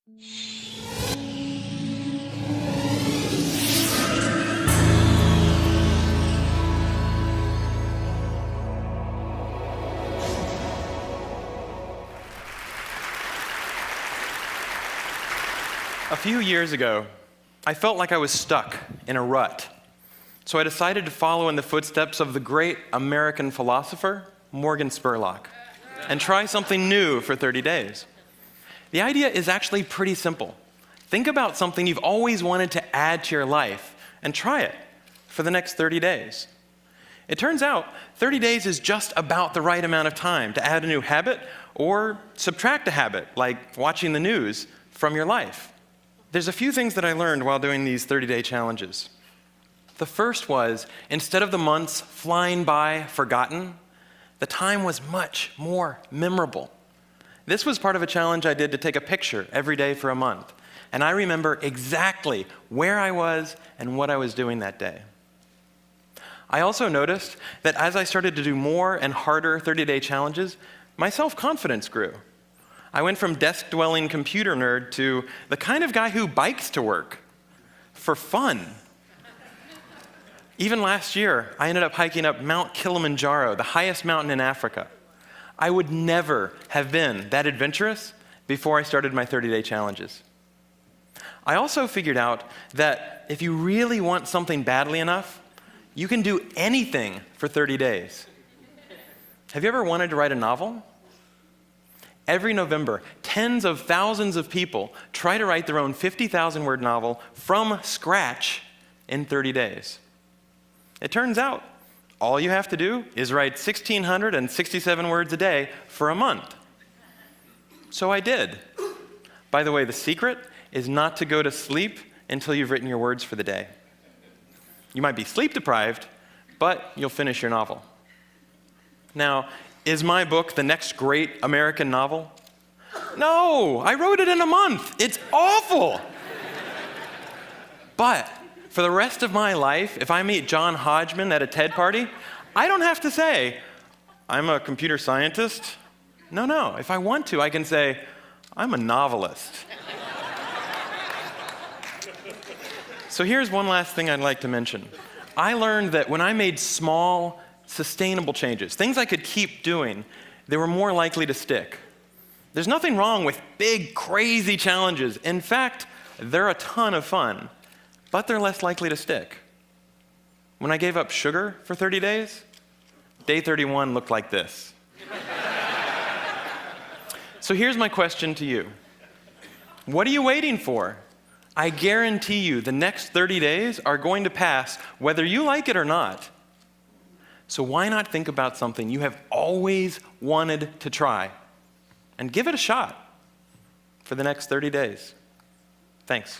A few years ago, I felt like I was stuck in a rut. So I decided to follow in the footsteps of the great American philosopher, Morgan Spurlock, and try something new for 30 days. The idea is actually pretty simple. Think about something you've always wanted to add to your life and try it for the next 30 days. It turns out 30 days is just about the right amount of time to add a new habit or subtract a habit, like watching the news, from your life. There's a few things that I learned while doing these 30-day challenges. The first was, instead of the months flying by forgotten, the time was much more memorable. This was part of a challenge I did to take a picture every day for a month, and I remember exactly where I was and what I was doing that day. I also noticed that as I started to do more and harder 30-day challenges, my self-confidence grew. I went from desk-dwelling computer nerd to the kind of guy who bikes to work for fun. Even last year, I ended up hiking up Mount Kilimanjaro, the highest mountain in Africa. I would never have been that adventurous before I started my 30-day challenges. I also figured out that if you really want something badly enough, you can do anything for 30 days. Have you ever wanted to write a novel? Every November, tens of thousands of people try to write their own 50,000-word novel from scratch in 30 days. It turns out, all you have to do is write 1,667 words a day for a month. So I did. By the way, the secret is not to go to sleep until you've written your words for the day. You might be sleep deprived, but you'll finish your novel. Now, is my book the next great American novel? No, I wrote it in a month. It's awful. But for the rest of my life, if I meet John Hodgman at a TED party, I don't have to say, I'm a computer scientist. No. If I want to, I can say, I'm a novelist. So here's one last thing I'd like to mention. I learned that when I made small, sustainable changes, things I could keep doing, they were more likely to stick. There's nothing wrong with big, crazy challenges. In fact, they're a ton of fun, but they're less likely to stick. When I gave up sugar for 30 days, day 31 looked like this. So here's my question to you. What are you waiting for? I guarantee you the next 30 days are going to pass whether you like it or not. So why not think about something you have always wanted to try and give it a shot for the next 30 days? Thanks.